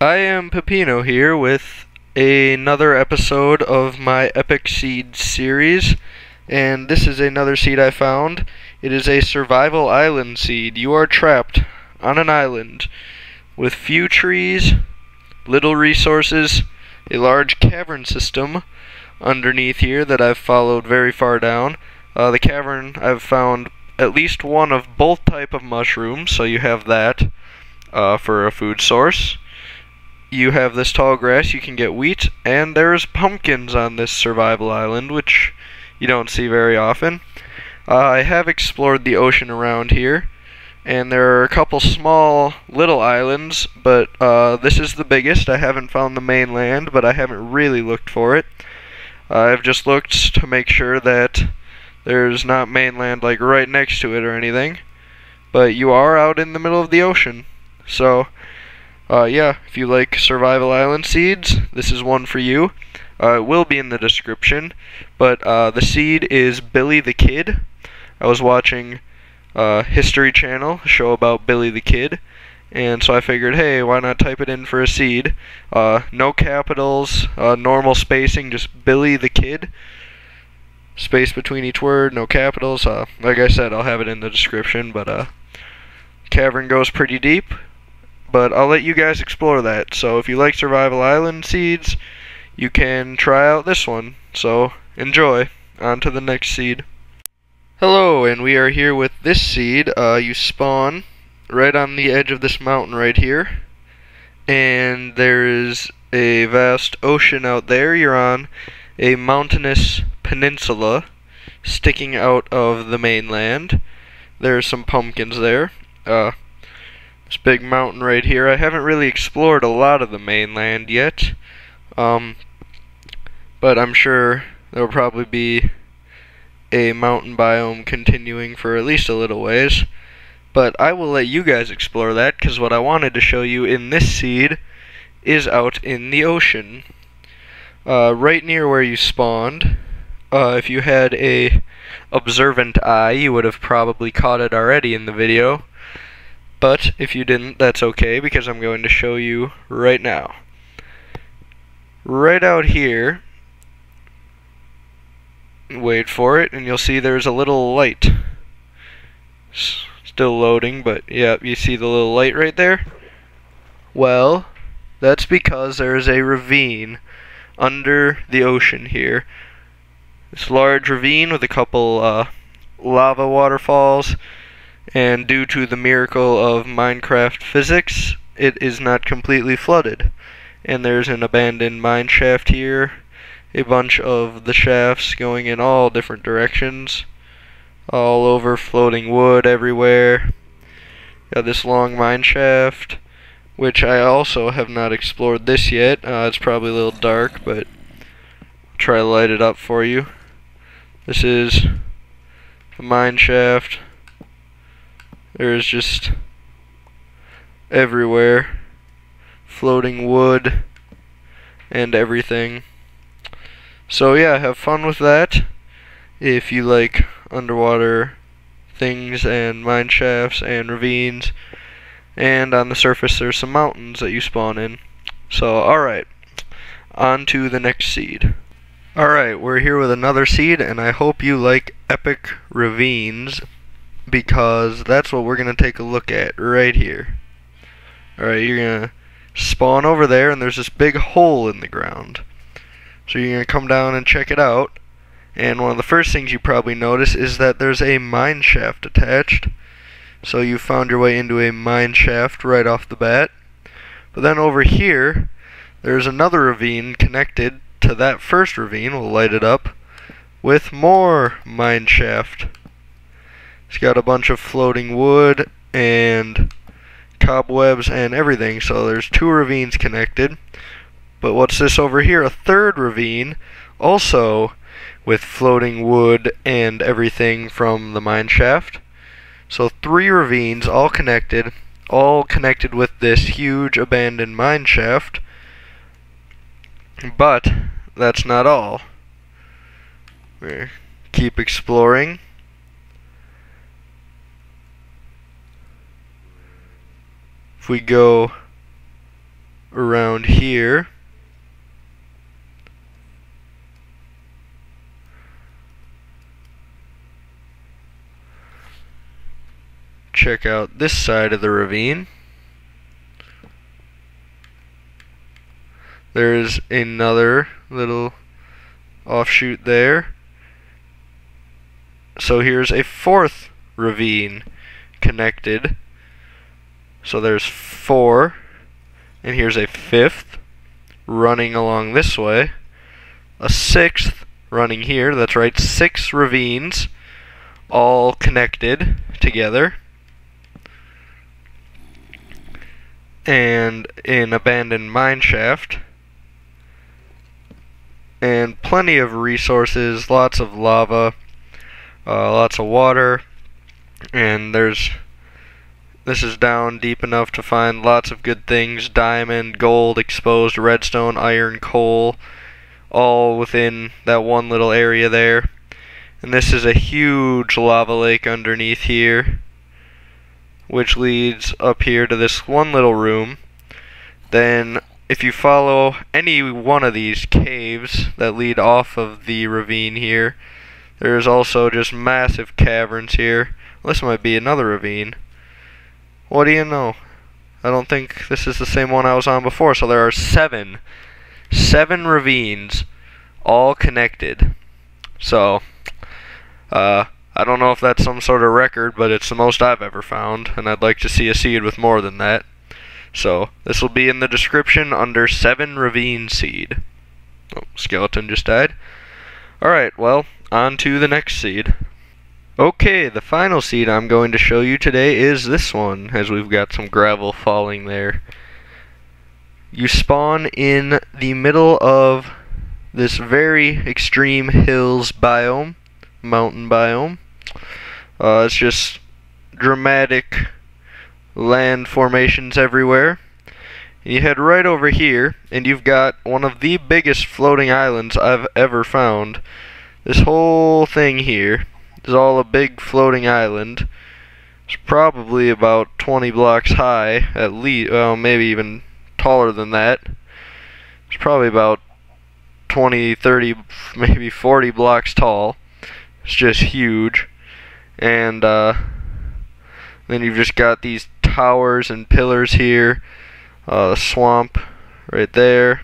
I am Peppino here with another episode of my Epic Seed series, and this is another seed I found. It is a survival island seed. You are trapped on an island with few trees, little resources, a large cavern system underneath here that I've followed very far down. The cavern, I've found at least one of both type of mushrooms, so you have that for a food source. You have this tall grass, you can get wheat, and there's pumpkins on this survival island, which you don't see very often. I have explored the ocean around here, and there are a couple small little islands, but this is the biggest. I haven't found the mainland, but I haven't really looked for it. I've just looked to make sure that there's not mainland like right next to it or anything, but you are out in the middle of the ocean. So yeah, if you like survival island seeds, this is one for you. It will be in the description, but the seed is Billy the Kid. I was watching History Channel, a show about Billy the Kid, and so I figured, hey, why not type it in for a seed? No capitals, normal spacing, just Billy the Kid. Space between each word, no capitals. Like I said, I'll have it in the description, but cavern goes pretty deep. But I'll let you guys explore that. So if you like survival island seeds, you can try out this one. So enjoy. On to the next seed. Hello, and we are here with this seed. You spawn right on the edge of this mountain right here, and there is a vast ocean out there. You're on a mountainous peninsula sticking out of the mainland. There's some pumpkins there. This big mountain right here. I haven't really explored a lot of the mainland yet, but I'm sure there'll probably be a mountain biome continuing for at least a little ways. But I will let you guys explore that, because what I wanted to show you in this seed is out in the ocean. Right near where you spawned, if you had a observant eye, you would have probably caught it already in the video. But if you didn't, that's okay, because I'm going to show you right now. Right out here, wait for it, and you'll see there's a little light. Still loading, but yeah, you see the little light right there? Well, that's because there's a ravine under the ocean here. This large ravine with a couple lava waterfalls, and due to the miracle of Minecraft physics, it is not completely flooded. And there's an abandoned mine shaft here, a bunch of the shafts going in all different directions, all over, floating wood everywhere. Got this long mine shaft, which I also have not explored this yet. It's probably a little dark, but I'll try to light it up for you. This is the mine shaft. There's just everywhere floating wood and everything. So yeah, have fun with that if you like underwater things and mine shafts and ravines. And on the surface there's some mountains that you spawn in. So alright, on to the next seed. Alright, we're here with another seed, and I hope you like epic ravines, because that's what we're going to take a look at right here. Alright, you're going to spawn over there, and there's this big hole in the ground. So you're going to come down and check it out, and one of the first things you probably notice is that there's a mine shaft attached. So you found your way into a mine shaft right off the bat. But then over here, there's another ravine connected to that first ravine. We'll light it up with more mine shaft. It's got a bunch of floating wood and cobwebs and everything, so there's two ravines connected. But what's this over here? A third ravine, also with floating wood and everything from the mine shaft. So three ravines, all connected with this huge abandoned mine shaft. But that's not all. We keep exploring. If we go around around here. Check out this side of the ravine. There's another little offshoot there. So here's a fourth ravine connected. So there's 4, and here's a 5th running along this way, a 6th running here. That's right, 6 ravines all connected together, and an abandoned mineshaft, and plenty of resources, lots of lava, lots of water, and this is down deep enough to find lots of good things: diamond, gold, exposed redstone, iron, coal, all within that one little area there. And this is a huge lava lake underneath here, which leads up here to this one little room. Then if you follow any one of these caves that lead off of the ravine here, there's also just massive caverns here. This might be another ravine. What do you know? I don't think this is the same one I was on before. So there are 7 ravines all connected. So I don't know if that's some sort of record, but it's the most I've ever found, and I'd like to see a seed with more than that. So this will be in the description under 7 ravine seed. Oh, skeleton just died. Alright, well, on to the next seed. Okay, the final seed I'm going to show you today is this one, as we've got some gravel falling there. You spawn in the middle of this very extreme hills biome, mountain biome. It's just dramatic land formations everywhere. You head right over here, and you've got one of the biggest floating islands I've ever found. This whole thing here is all a big floating island. It's probably about 20 blocks high, at least. Well, maybe even taller than that. It's probably about 20, 30, maybe 40 blocks tall. It's just huge. And then you've just got these towers and pillars here. Swamp right there.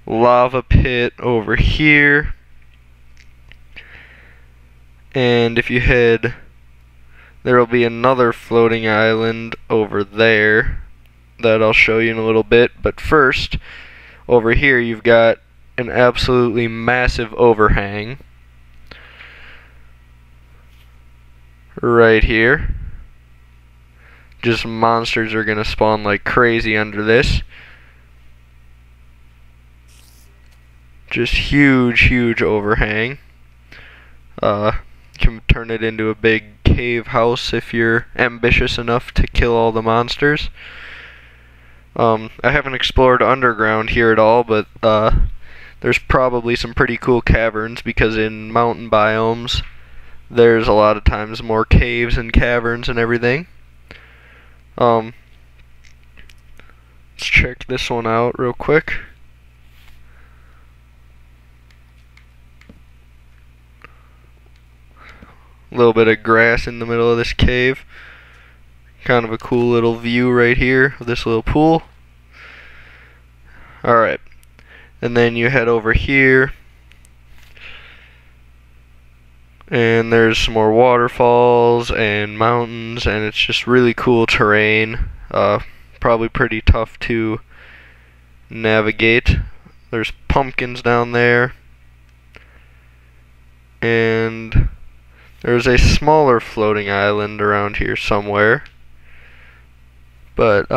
Lava pit over here. And if you head, there will be another floating island over there that I'll show you in a little bit. But first, over here you've got an absolutely massive overhang right here. Just monsters are gonna spawn like crazy under this. Just huge overhang. Can turn it into a big cave house if you're ambitious enough to kill all the monsters. I haven't explored underground here at all, but there's probably some pretty cool caverns, because in mountain biomes there's a lot of times more caves and caverns and everything. Let's check this one out real quick. A little bit of grass in the middle of this cave. Kind of a cool little view right here of this little pool. Alright, and then you head over here, and there's some more waterfalls and mountains, and it's just really cool terrain. Probably pretty tough to navigate. There's pumpkins down there, and there's a smaller floating island around here somewhere, but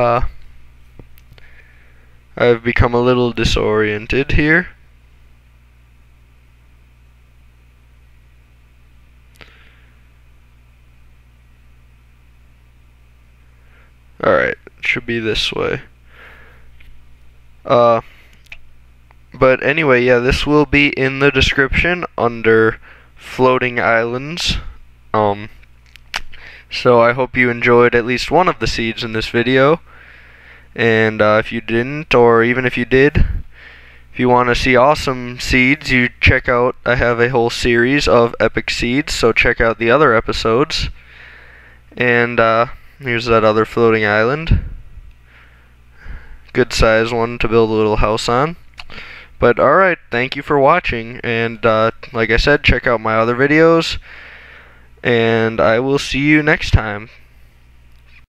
I've become a little disoriented here. Alright, it should be this way. But anyway, yeah, this will be in the description under floating islands. So I hope you enjoyed at least one of the seeds in this video. And if you didn't, or even if you did, if you want to see awesome seeds, you check out, I have a whole series of epic seeds, so check out the other episodes. And here's that other floating island. Good size one to build a little house on. But alright, thank you for watching, and like I said, check out my other videos, and I will see you next time.